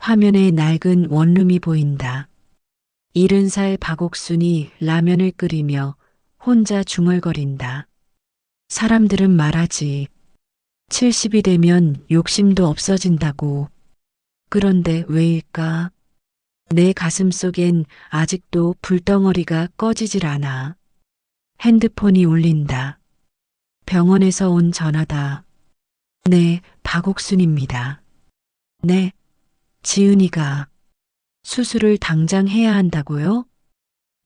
화면에 낡은 원룸이 보인다. 70살 박옥순이 라면을 끓이며 혼자 중얼거린다. 사람들은 말하지. 70이 되면 욕심도 없어진다고. 그런데 왜일까? 내 가슴 속엔 아직도 불덩어리가 꺼지질 않아. 핸드폰이 울린다. 병원에서 온 전화다. 네, 박옥순입니다. 네, 지은이가 수술을 당장 해야 한다고요?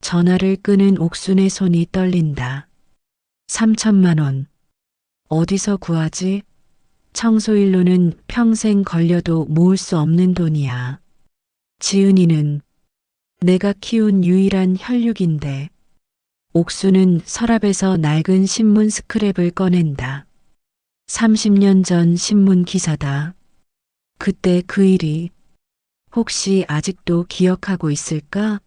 전화를 끄는 옥순의 손이 떨린다. 3천만 원. 어디서 구하지? 청소일로는 평생 걸려도 모을 수 없는 돈이야. 지은이는 내가 키운 유일한 혈육인데. 옥수는 서랍에서 낡은 신문 스크랩을 꺼낸다. 30년 전 신문 기사다. 그때 그 일이 혹시 아직도 기억하고 있을까?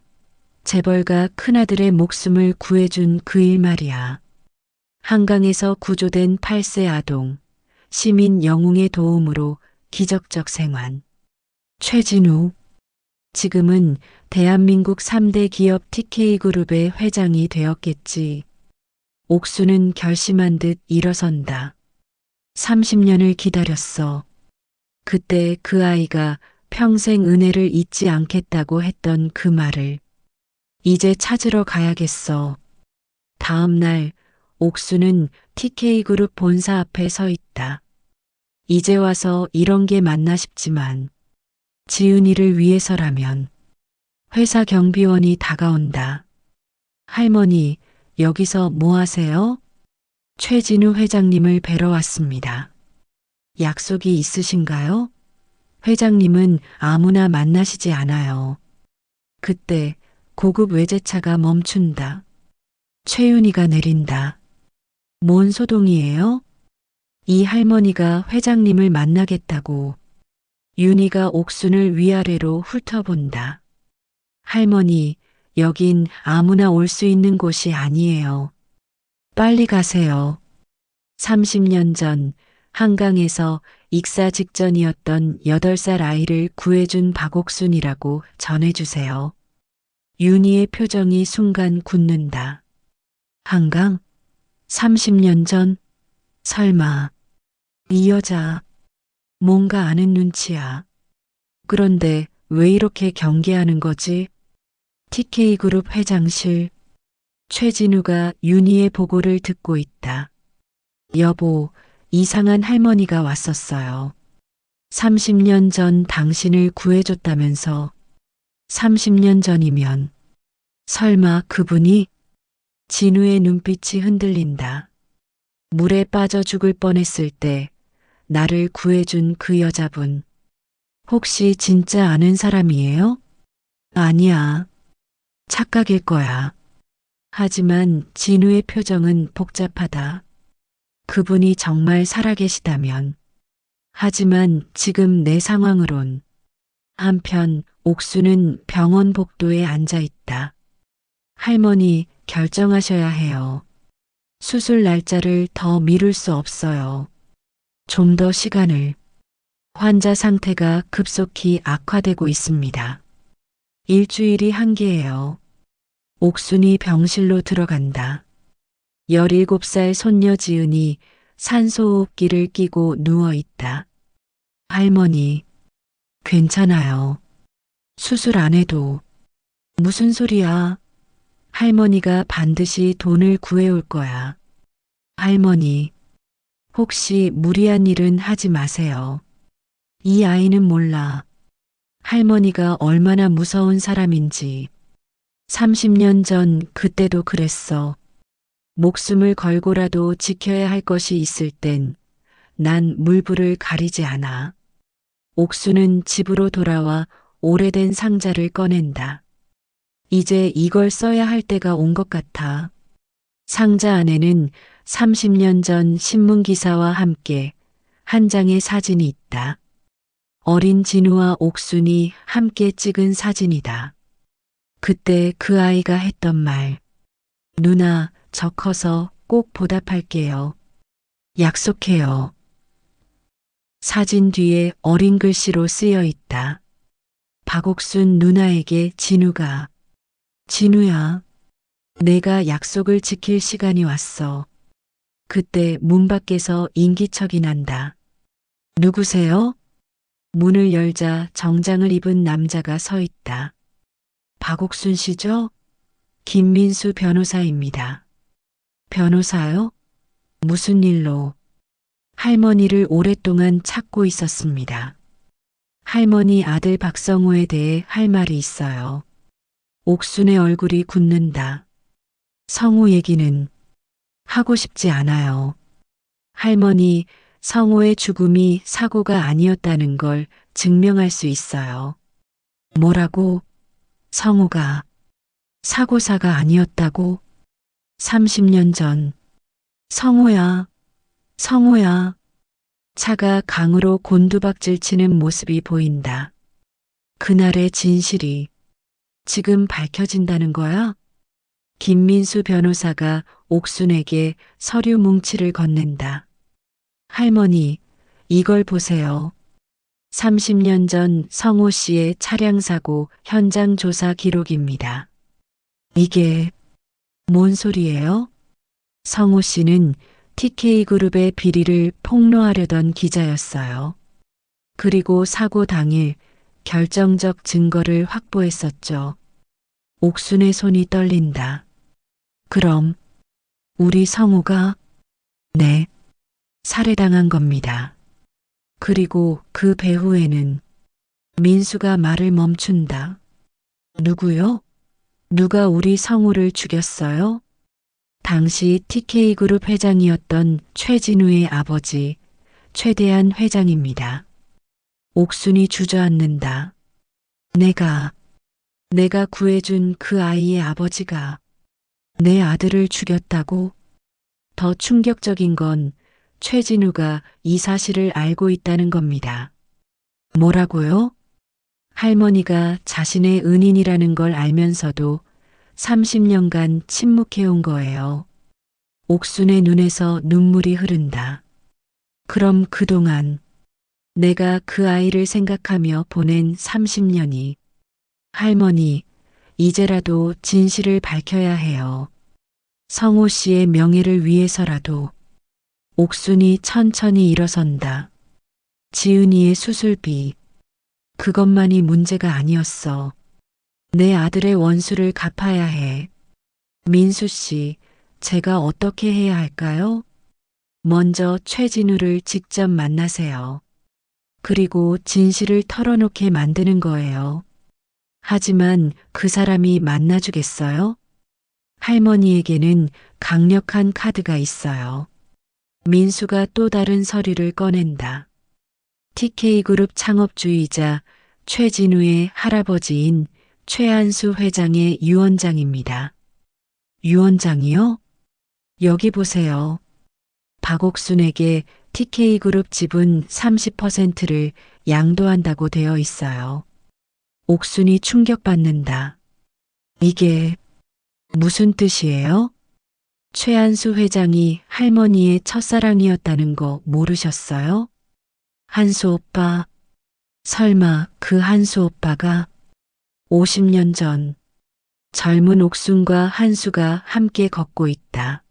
재벌가 큰아들의 목숨을 구해준 그 일 말이야. 한강에서 구조된 8세 아동, 시민 영웅의 도움으로 기적적 생還. 최진우. 지금은 대한민국 3대 기업 TK그룹의 회장이 되었겠지. 옥수는 결심한 듯 일어선다. 30년을 기다렸어. 그때 그 아이가 평생 은혜를 잊지 않겠다고 했던 그 말을. 이제 찾으러 가야겠어. 다음 날 옥수는 TK그룹 본사 앞에 서 있다. 이제 와서 이런 게 맞나 싶지만 지은이를 위해서라면. 회사 경비원이 다가온다. 할머니, 여기서 뭐 하세요? 최진우 회장님을 뵈러 왔습니다. 약속이 있으신가요? 회장님은 아무나 만나시지 않아요. 그때 고급 외제차가 멈춘다. 최윤희가 내린다. 뭔 소동이에요? 이 할머니가 회장님을 만나겠다고. 윤희가 옥순을 위아래로 훑어본다. 할머니, 여긴 아무나 올 수 있는 곳이 아니에요. 빨리 가세요. 30년 전 한강에서 익사 직전이었던 8살 아이를 구해준 박옥순이라고 전해주세요. 윤희의 표정이 순간 굳는다. 한강? 30년 전? 설마. 이 여자. 뭔가 아는 눈치야. 그런데 왜 이렇게 경계하는 거지? TK그룹 회장실. 최진우가 윤희의 보고를 듣고 있다. 여보, 이상한 할머니가 왔었어요. 30년 전 당신을 구해줬다면서. 30년 전이면 설마 그분이? 진우의 눈빛이 흔들린다. 물에 빠져 죽을 뻔했을 때 나를 구해준 그 여자분. 혹시 진짜 아는 사람이에요? 아니야. 착각일 거야. 하지만 진우의 표정은 복잡하다. 그분이 정말 살아계시다면. 하지만 지금 내 상황으론. 한편 옥수는 병원 복도에 앉아 있다. 할머니, 결정하셔야 해요. 수술 날짜를 더 미룰 수 없어요. 좀 더 시간을. 환자 상태가 급속히 악화되고 있습니다. 일주일이 한계예요. 옥순이 병실로 들어간다. 17살 손녀 지은이 산소호흡기를 끼고 누워있다. 할머니, 괜찮아요. 수술 안 해도. 무슨 소리야? 할머니가 반드시 돈을 구해올 거야. 할머니, 혹시 무리한 일은 하지 마세요. 이 아이는 몰라. 할머니가 얼마나 무서운 사람인지. 30년 전 그때도 그랬어. 목숨을 걸고라도 지켜야 할 것이 있을 땐 난 물불을 가리지 않아. 옥수는 집으로 돌아와 오래된 상자를 꺼낸다. 이제 이걸 써야 할 때가 온 것 같아. 상자 안에는 30년 전 신문기사와 함께 한 장의 사진이 있다. 어린 진우와 옥순이 함께 찍은 사진이다. 그때 그 아이가 했던 말. 누나, 저 커서 꼭 보답할게요. 약속해요. 사진 뒤에 어린 글씨로 쓰여 있다. 박옥순 누나에게 진우가 진우야, 내가 약속을 지킬 시간이 왔어. 그때 문 밖에서 인기척이 난다. 누구세요? 문을 열자 정장을 입은 남자가 서 있다. 박옥순 씨죠? 김민수 변호사입니다. 변호사요? 무슨 일로? 할머니를 오랫동안 찾고 있었습니다. 할머니 아들 박성호에 대해 할 말이 있어요. 옥순의 얼굴이 굳는다. 성호 얘기는 하고 싶지 않아요. 할머니, 성호의 죽음이 사고가 아니었다는 걸 증명할 수 있어요. 뭐라고? 성호가 사고사가 아니었다고? 30년 전. 성호야, 성호야. 차가 강으로 곤두박질 치는 모습이 보인다. 그날의 진실이 지금 밝혀진다는 거야? 김민수 변호사가 옥순에게 서류 뭉치를 건넨다. 할머니, 이걸 보세요. 30년 전 성호 씨의 차량 사고 현장 조사 기록입니다. 이게 뭔 소리예요? 성호 씨는 TK그룹의 비리를 폭로하려던 기자였어요. 그리고 사고 당일 결정적 증거를 확보했었죠. 옥순의 손이 떨린다. 그럼 우리 성호가 네, 살해당한 겁니다. 그리고 그 배후에는 민수가 말을 멈춘다. 누구요? 누가 우리 성호를 죽였어요? 당시 TK그룹 회장이었던 최진우의 아버지 최대한 회장입니다. 옥순이 주저앉는다. 내가 구해준 그 아이의 아버지가 내 아들을 죽였다고? 더 충격적인 건 최진우가 이 사실을 알고 있다는 겁니다. 뭐라고요? 할머니가 자신의 은인이라는 걸 알면서도 30년간 침묵해온 거예요. 옥순의 눈에서 눈물이 흐른다. 그럼 그동안 내가 그 아이를 생각하며 보낸 30년이 할머니, 이제라도 진실을 밝혀야 해요. 성호 씨의 명예를 위해서라도. 옥순이 천천히 일어선다. 지은이의 수술비. 그것만이 문제가 아니었어. 내 아들의 원수를 갚아야 해. 민수 씨, 제가 어떻게 해야 할까요? 먼저 최진우를 직접 만나세요. 그리고 진실을 털어놓게 만드는 거예요. 하지만 그 사람이 만나주겠어요? 할머니에게는 강력한 카드가 있어요. 민수가 또 다른 서류를 꺼낸다. TK그룹 창업주의자 최진우의 할아버지인 최한수 회장의 유언장입니다. 유언장이요? 여기 보세요. 박옥순에게 TK그룹 지분 30%를 양도한다고 되어 있어요. 옥순이 충격받는다. 이게 무슨 뜻이에요? 최한수 회장이 할머니의 첫사랑이었다는 거 모르셨어요? 한수 오빠, 설마 그 한수 오빠가 50년 전 젊은 옥순과 한수가 함께 걷고 있다.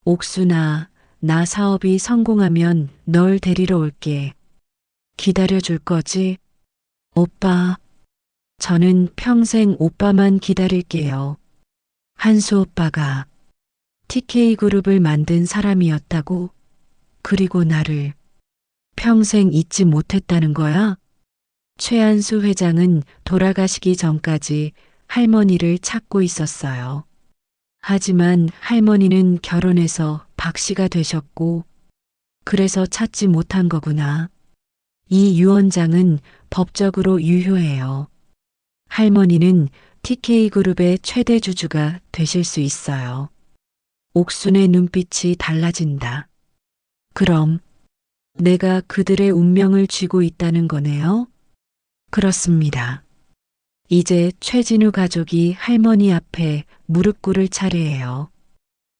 옥순아, 나 사업이 성공하면 널 데리러 올게. 기다려줄 거지? 오빠, 저는 평생 오빠만 기다릴게요. 한수 오빠가 TK그룹을 만든 사람이었다고? 그리고 나를 평생 잊지 못했다는 거야? 최한수 회장은 돌아가시기 전까지 할머니를 찾고 있었어요. 하지만 할머니는 결혼해서 박 씨가 되셨고, 그래서 찾지 못한 거구나. 이 유언장은 법적으로 유효해요. 할머니는 TK그룹의 최대 주주가 되실 수 있어요. 옥순의 눈빛이 달라진다. 그럼 내가 그들의 운명을 쥐고 있다는 거네요? 그렇습니다. 이제 최진우 가족이 할머니 앞에 무릎 꿇을 차례예요.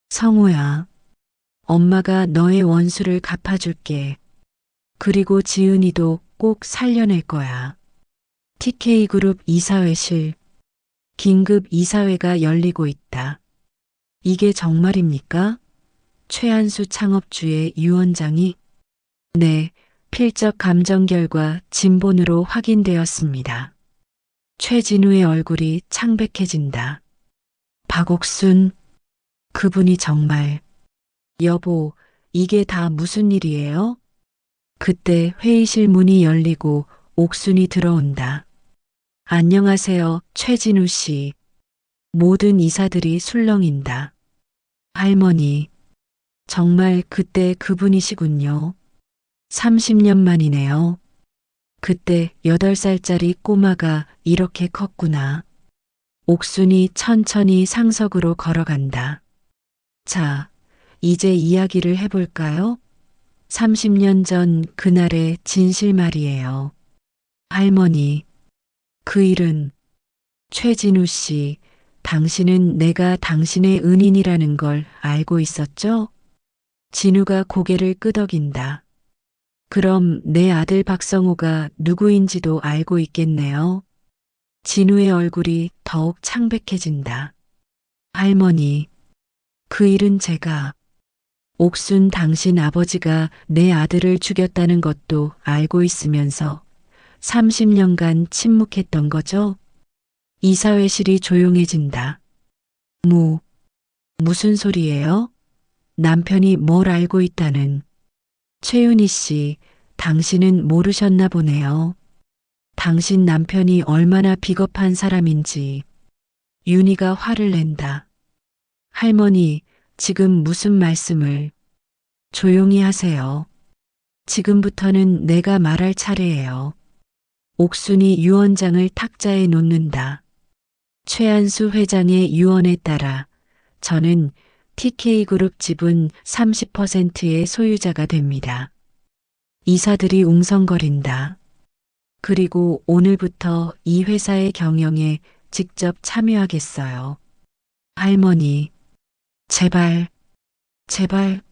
성호야, 엄마가 너의 원수를 갚아줄게. 그리고 지은이도 꼭 살려낼 거야. TK그룹 이사회실. 긴급 이사회가 열리고 있다. 이게 정말입니까? 최한수 창업주의 유원장이 네, 필적 감정 결과 진본으로 확인되었습니다. 최진우의 얼굴이 창백해진다. 박옥순, 그분이 정말 여보, 이게 다 무슨 일이에요? 그때 회의실 문이 열리고 옥순이 들어온다. 안녕하세요, 최진우 씨. 모든 이사들이 술렁인다. 할머니, 정말 그때 그분이시군요. 30년 만이네요. 그때 8살짜리 꼬마가 이렇게 컸구나. 옥순이 천천히 상석으로 걸어간다. 자, 이제 이야기를 해볼까요? 30년 전 그날의 진실 말이에요. 할머니, 그 일은 최진우 씨, 당신은 내가 당신의 은인이라는 걸 알고 있었죠? 진우가 고개를 끄덕인다. 그럼 내 아들 박성호가 누구인지도 알고 있겠네요. 진우의 얼굴이 더욱 창백해진다. 할머니, 그 일은 제가 옥순 당신 아버지가 내 아들을 죽였다는 것도 알고 있으면서 30년간 침묵했던 거죠? 이사회실이 조용해진다. 무슨 소리예요? 남편이 뭘 알고 있다는. 최윤희 씨, 당신은 모르셨나 보네요. 당신 남편이 얼마나 비겁한 사람인지. 윤희가 화를 낸다. 할머니, 지금 무슨 말씀을. 조용히 하세요. 지금부터는 내가 말할 차례예요. 옥순이 유언장을 탁자에 놓는다. 최한수 회장의 유언에 따라 저는 TK그룹 지분 30%의 소유자가 됩니다. 이사들이 웅성거린다. 그리고 오늘부터 이 회사의 경영에 직접 참여하겠어요. 할머니, 제발, 제발,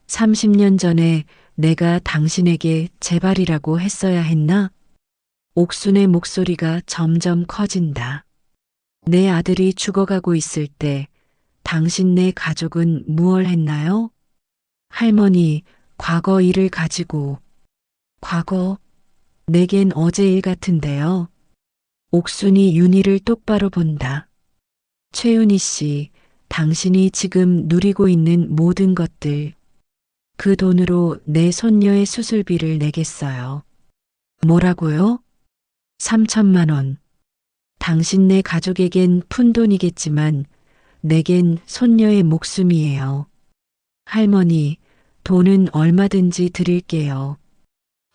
30년 전에 내가 당신에게 제발이라고 했어야 했나? 옥순의 목소리가 점점 커진다. 내 아들이 죽어가고 있을 때 당신네 가족은 무얼 했나요? 할머니, 과거 일을 가지고. 과거? 내겐 어제 일 같은데요. 옥순이 윤희를 똑바로 본다. 최윤희 씨, 당신이 지금 누리고 있는 모든 것들, 그 돈으로 내 손녀의 수술비를 내겠어요. 뭐라고요? 3천만 원. 당신네 가족에겐 푼돈이겠지만 내겐 손녀의 목숨이에요. 할머니, 돈은 얼마든지 드릴게요.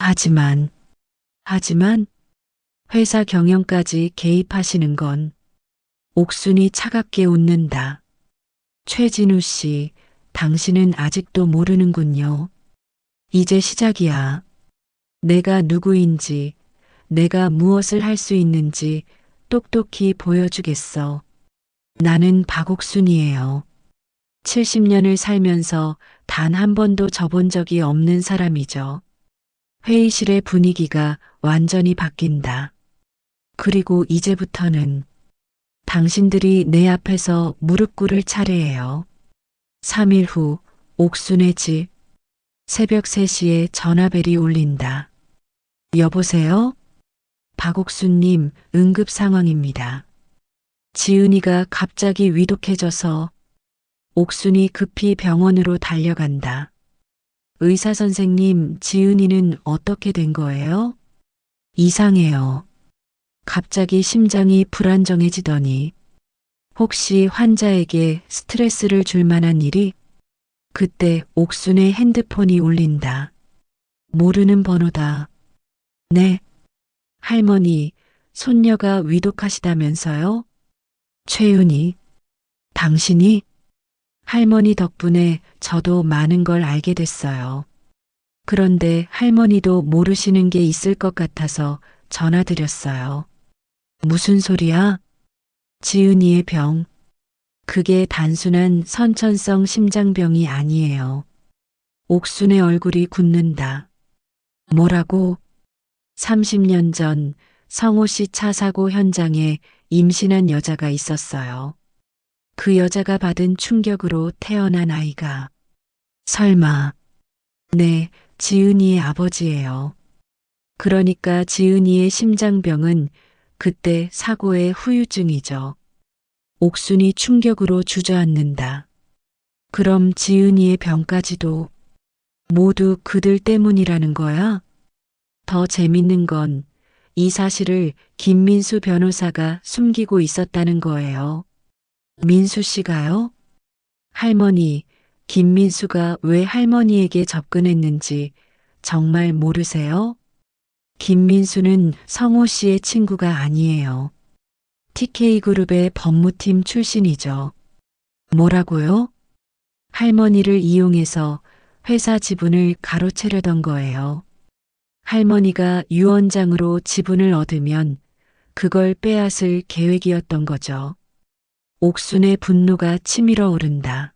하지만 회사 경영까지 개입하시는 건. 옥순이 차갑게 웃는다. 최진우 씨, 당신은 아직도 모르는군요. 이제 시작이야. 내가 누구인지, 내가 무엇을 할 수 있는지 똑똑히 보여주겠어. 나는 박옥순이에요. 70년을 살면서 단 한 번도 져본 적이 없는 사람이죠. 회의실의 분위기가 완전히 바뀐다. 그리고 이제부터는 당신들이 내 앞에서 무릎 꿇을 차례예요. 3일 후 옥순의 집. 새벽 3시에 전화벨이 울린다. 여보세요? 박옥순님, 응급 상황입니다. 지은이가 갑자기 위독해져서. 옥순이 급히 병원으로 달려간다. 의사 선생님, 지은이는 어떻게 된 거예요? 이상해요. 갑자기 심장이 불안정해지더니. 혹시 환자에게 스트레스를 줄 만한 일이? 그때 옥순의 핸드폰이 울린다. 모르는 번호다. 네. 할머니, 손녀가 위독하시다면서요? 최윤희, 당신이? 할머니 덕분에 저도 많은 걸 알게 됐어요. 그런데 할머니도 모르시는 게 있을 것 같아서 전화드렸어요. 무슨 소리야? 지은이의 병. 그게 단순한 선천성 심장병이 아니에요. 옥순의 얼굴이 굳는다. 뭐라고? 30년 전 성호 씨 차 사고 현장에 임신한 여자가 있었어요. 그 여자가 받은 충격으로 태어난 아이가. 설마. 네, 지은이의 아버지예요. 그러니까 지은이의 심장병은 그때 사고의 후유증이죠. 옥순이 충격으로 주저앉는다. 그럼 지은이의 병까지도 모두 그들 때문이라는 거야? 더 재밌는 건 이 사실을 김민수 변호사가 숨기고 있었다는 거예요. 민수 씨가요? 할머니, 김민수가 왜 할머니에게 접근했는지 정말 모르세요? 김민수는 성호 씨의 친구가 아니에요. TK그룹의 법무팀 출신이죠. 뭐라고요? 할머니를 이용해서 회사 지분을 가로채려던 거예요. 할머니가 유언장으로 지분을 얻으면 그걸 빼앗을 계획이었던 거죠. 옥순의 분노가 치밀어 오른다.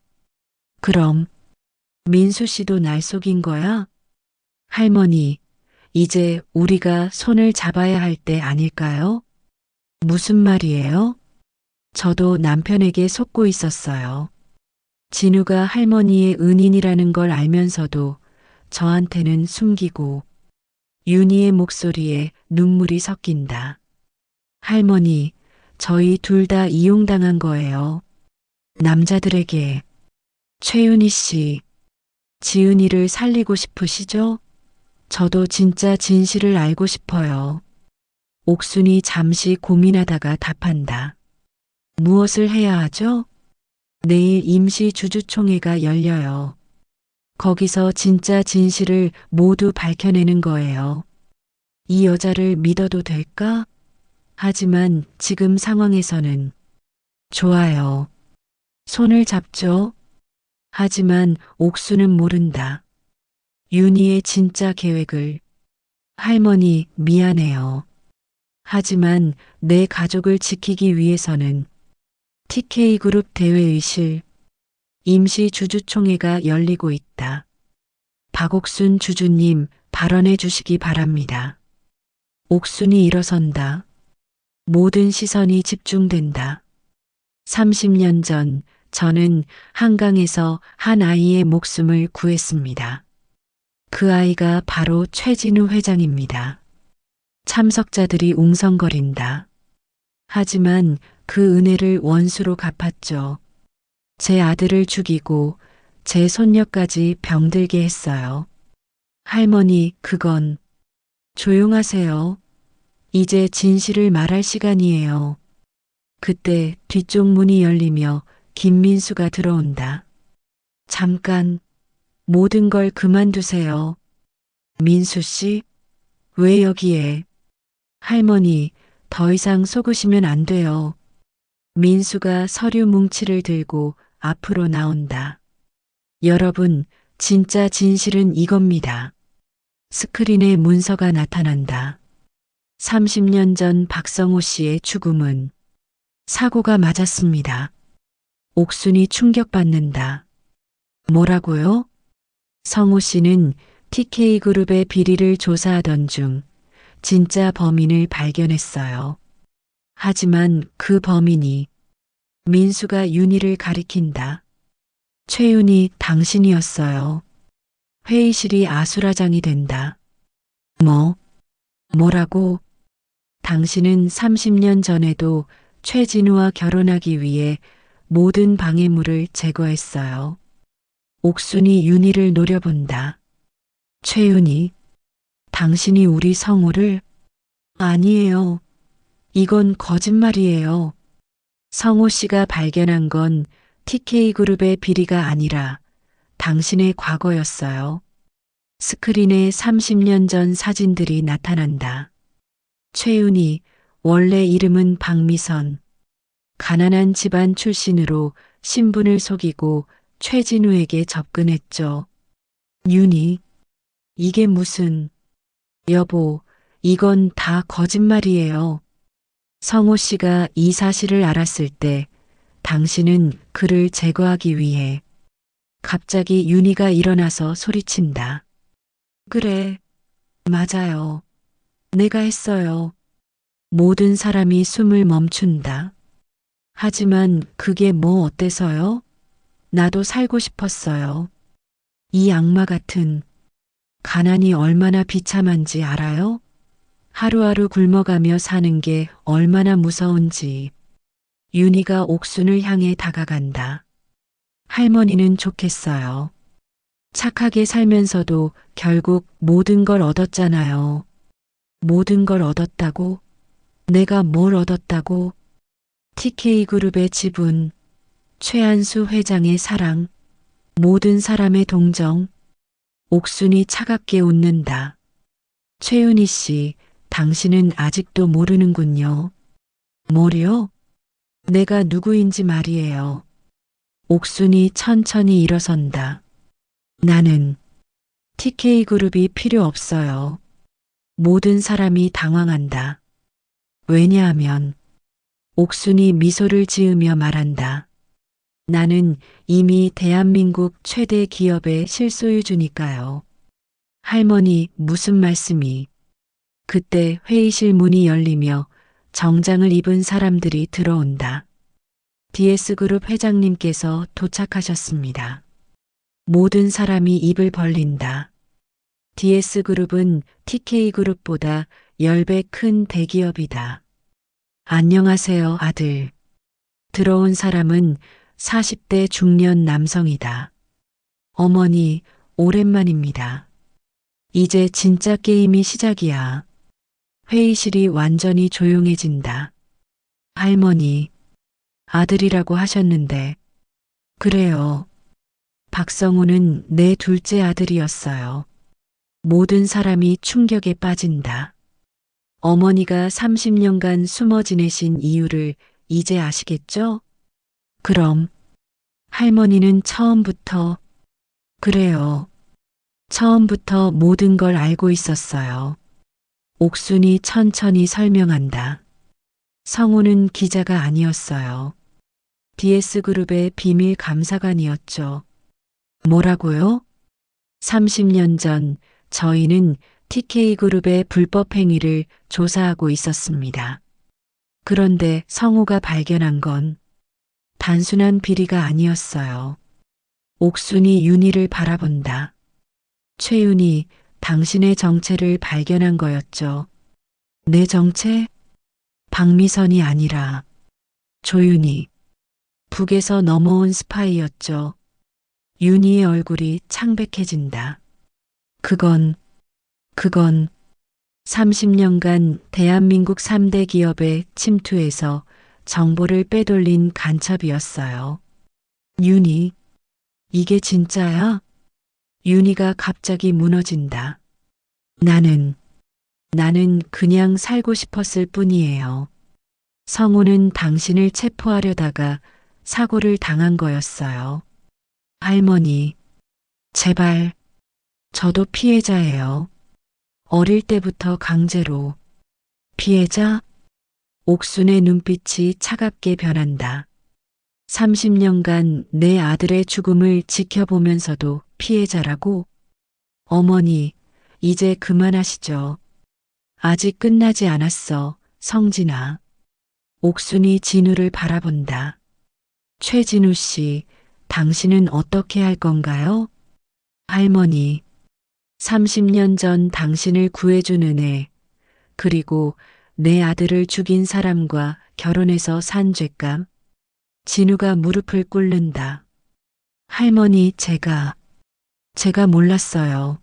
그럼 민수 씨도 날 속인 거야? 할머니, 이제 우리가 손을 잡아야 할 때 아닐까요? 무슨 말이에요? 저도 남편에게 속고 있었어요. 진우가 할머니의 은인이라는 걸 알면서도 저한테는 숨기고. 윤희의 목소리에 눈물이 섞인다. 할머니, 저희 둘 다 이용당한 거예요. 남자들에게. 최윤희 씨, 지은이를 살리고 싶으시죠? 저도 진짜 진실을 알고 싶어요. 옥순이 잠시 고민하다가 답한다. 무엇을 해야 하죠? 내일 임시 주주총회가 열려요. 거기서 진짜 진실을 모두 밝혀내는 거예요. 이 여자를 믿어도 될까? 하지만 지금 상황에서는. 좋아요. 손을 잡죠. 하지만 옥수는 모른다. 윤희의 진짜 계획을. 할머니, 미안해요. 하지만 내 가족을 지키기 위해서는. TK그룹 대회의실. 임시 주주총회가 열리고 있다. 박옥순 주주님, 발언해 주시기 바랍니다. 옥순이 일어선다. 모든 시선이 집중된다. 30년 전 저는 한강에서 한 아이의 목숨을 구했습니다. 그 아이가 바로 최진우 회장입니다. 참석자들이 웅성거린다. 하지만 그 은혜를 원수로 갚았죠. 제 아들을 죽이고 제 손녀까지 병들게 했어요. 할머니, 그건. 조용하세요. 이제 진실을 말할 시간이에요. 그때 뒤쪽 문이 열리며 김민수가 들어온다. 잠깐, 모든 걸 그만두세요. 민수 씨, 왜 여기에? 할머니, 더 이상 속으시면 안 돼요. 민수가 서류 뭉치를 들고 앞으로 나온다. 여러분, 진짜 진실은 이겁니다. 스크린에 문서가 나타난다. 30년 전 박성호 씨의 죽음은 사고가 맞았습니다. 옥순이 충격받는다. 뭐라고요? 성호 씨는 TK그룹의 비리를 조사하던 중 진짜 범인을 발견했어요. 하지만 그 범인이 민수가 윤희를 가리킨다. 최윤희, 당신이었어요. 회의실이 아수라장이 된다. 뭐라고? 당신은 30년 전에도 최진우와 결혼하기 위해 모든 방해물을 제거했어요. 옥순이 윤희를 노려본다. 최윤희, 당신이 우리 성호를? 아니에요. 이건 거짓말이에요. 성호 씨가 발견한 건 TK그룹의 비리가 아니라 당신의 과거였어요. 스크린에 30년 전 사진들이 나타난다. 최윤희, 원래 이름은 박미선. 가난한 집안 출신으로 신분을 속이고 최진우에게 접근했죠. 윤희, 이게 무슨. 여보, 이건 다 거짓말이에요. 성호 씨가 이 사실을 알았을 때 당신은 그를 제거하기 위해. 갑자기 윤희가 일어나서 소리친다. 그래, 맞아요. 내가 했어요. 모든 사람이 숨을 멈춘다. 하지만 그게 뭐 어때서요? 나도 살고 싶었어요. 이 악마 같은 가난이 얼마나 비참한지 알아요? 하루하루 굶어가며 사는 게 얼마나 무서운지. 윤희가 옥순을 향해 다가간다. 할머니는 좋겠어요. 착하게 살면서도 결국 모든 걸 얻었잖아요. 모든 걸 얻었다고? 내가 뭘 얻었다고? TK그룹의 지분, 최한수 회장의 사랑, 모든 사람의 동정. 옥순이 차갑게 웃는다. 최윤희 씨, 당신은 아직도 모르는군요. 뭐요? 내가 누구인지 말이에요. 옥순이 천천히 일어선다. 나는 TK그룹이 필요 없어요. 모든 사람이 당황한다. 왜냐하면 옥순이 미소를 지으며 말한다. 나는 이미 대한민국 최대 기업의 실소유주니까요. 할머니, 무슨 말씀이? 그때 회의실 문이 열리며 정장을 입은 사람들이 들어온다. DS그룹 회장님께서 도착하셨습니다. 모든 사람이 입을 벌린다. DS그룹은 TK그룹보다 10배 큰 대기업이다. 안녕하세요, 아들. 들어온 사람은 40대 중년 남성이다. 어머니, 오랜만입니다. 이제 진짜 게임이 시작이야. 회의실이 완전히 조용해진다. 할머니, 아들이라고 하셨는데. 그래요. 박성우는 내 둘째 아들이었어요. 모든 사람이 충격에 빠진다. 어머니가 30년간 숨어 지내신 이유를 이제 아시겠죠? 그럼 할머니는 처음부터, 그래요. 처음부터 모든 걸 알고 있었어요. 옥순이 천천히 설명한다. 성우는 기자가 아니었어요. DS그룹의 비밀 감사관이었죠. 뭐라고요? 30년 전 저희는 TK그룹의 불법 행위를 조사하고 있었습니다. 그런데 성우가 발견한 건 단순한 비리가 아니었어요. 옥순이 윤희를 바라본다. 최윤희, 당신의 정체를 발견한 거였죠. 내 정체? 박미선이 아니라 조윤희. 북에서 넘어온 스파이였죠. 윤희의 얼굴이 창백해진다. 그건 30년간 대한민국 3대 기업에 침투해서 정보를 빼돌린 간첩이었어요. 윤희, 이게 진짜야? 윤희가 갑자기 무너진다. 나는 그냥 살고 싶었을 뿐이에요. 성우는 당신을 체포하려다가 사고를 당한 거였어요. 할머니, 제발, 저도 피해자예요. 어릴 때부터 강제로. 피해자? 옥순의 눈빛이 차갑게 변한다. 30년간 내 아들의 죽음을 지켜보면서도 피해자라고? 어머니, 이제 그만하시죠. 아직 끝나지 않았어, 성진아. 옥순이 진우를 바라본다. 최진우 씨, 당신은 어떻게 할 건가요? 할머니, 30년 전 당신을 구해준 은혜, 그리고 내 아들을 죽인 사람과 결혼해서 산 죄감. 진우가 무릎을 꿇는다. 할머니, 제가 몰랐어요.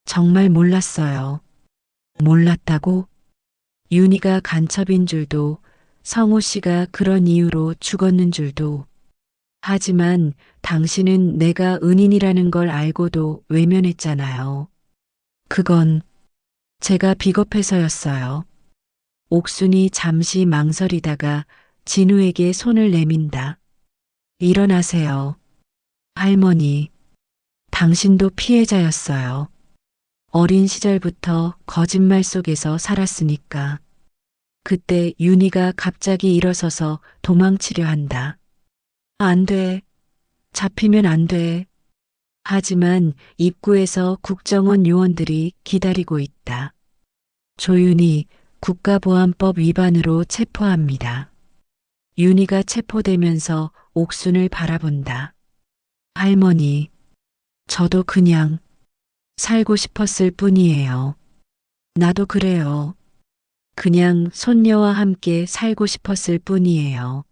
정말 몰랐어요. 몰랐다고? 윤희가 간첩인 줄도, 성우 씨가 그런 이유로 죽었는 줄도. 하지만 당신은 내가 은인이라는 걸 알고도 외면했잖아요. 그건 제가 비겁해서였어요. 옥순이 잠시 망설이다가 진우에게 손을 내민다. 일어나세요. 할머니, 당신도 피해자였어요. 어린 시절부터 거짓말 속에서 살았으니까. 그때 윤희가 갑자기 일어서서 도망치려 한다. 안 돼. 잡히면 안 돼. 하지만 입구에서 국정원 요원들이 기다리고 있다. 조윤희, 국가보안법 위반으로 체포합니다. 윤희가 체포되면서 옥순을 바라본다. 할머니, 저도 그냥 살고 싶었을 뿐이에요. 나도 그래요. 그냥 손녀와 함께 살고 싶었을 뿐이에요.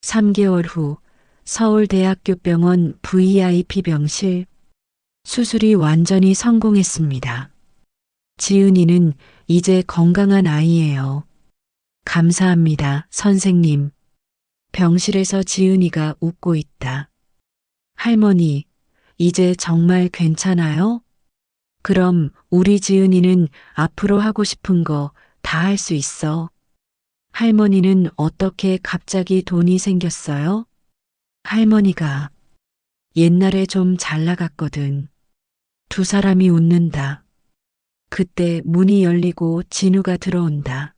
3개월 후 서울대학교 병원 VIP 병실. 수술이 완전히 성공했습니다. 지은이는 이제 건강한 아이예요. 감사합니다, 선생님. 병실에서 지은이가 웃고 있다. 할머니, 이제 정말 괜찮아요? 그럼 우리 지은이는 앞으로 하고 싶은 거 다 할 수 있어. 할머니는 어떻게 갑자기 돈이 생겼어요? 할머니가 옛날에 좀 잘 나갔거든. 두 사람이 웃는다. 그때 문이 열리고 진우가 들어온다.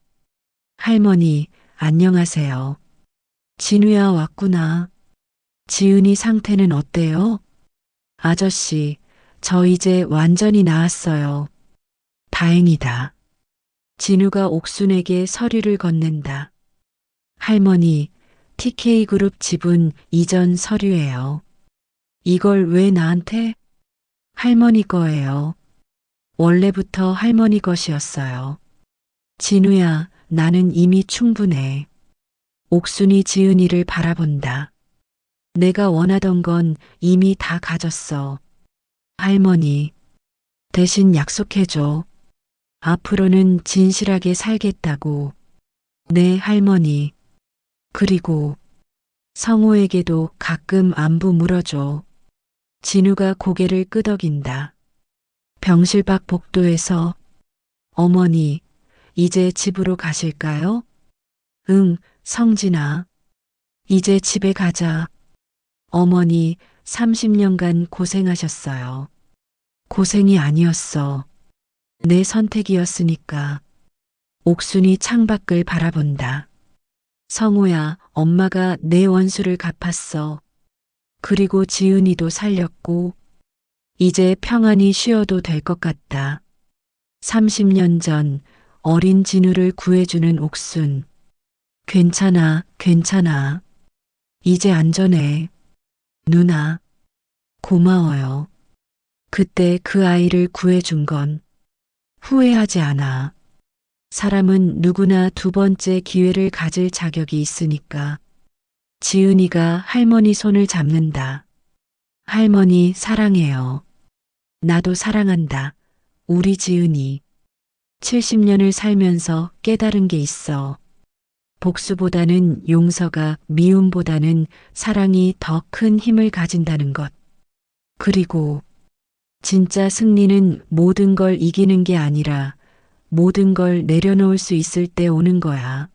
할머니, 안녕하세요. 진우야 왔구나. 지은이 상태는 어때요? 아저씨, 저 이제 완전히 나았어요. 다행이다. 진우가 옥순에게 서류를 건넨다. 할머니, TK그룹 지분 이전 서류예요. 이걸 왜 나한테? 할머니 거예요. 원래부터 할머니 것이었어요. 진우야, 나는 이미 충분해. 옥순이 지은이를 바라본다. 내가 원하던 건 이미 다 가졌어. 할머니, 대신 약속해줘. 앞으로는 진실하게 살겠다고. 네, 할머니. 그리고 성호에게도 가끔 안부 물어줘. 진우가 고개를 끄덕인다. 병실 밖 복도에서 어머니, 이제 집으로 가실까요? 응, 성진아. 이제 집에 가자. 어머니, 30년간 고생하셨어요. 고생이 아니었어. 내 선택이었으니까. 옥순이 창밖을 바라본다. 성호야, 엄마가 내 원수를 갚았어. 그리고 지은이도 살렸고, 이제 평안히 쉬어도 될 것 같다. 30년 전 어린 진우를 구해주는 옥순. 괜찮아, 괜찮아. 이제 안전해. 누나, 고마워요. 그때 그 아이를 구해준 건 후회하지 않아. 사람은 누구나 두 번째 기회를 가질 자격이 있으니까. 지은이가 할머니 손을 잡는다. 할머니 사랑해요. 나도 사랑한다. 우리 지은이. 70년을 살면서 깨달은 게 있어. 복수보다는 용서가 미움보다는 사랑이 더 큰 힘을 가진다는 것. 그리고 진짜 승리는 모든 걸 이기는 게 아니라 모든 걸 내려놓을 수 있을 때 오는 거야.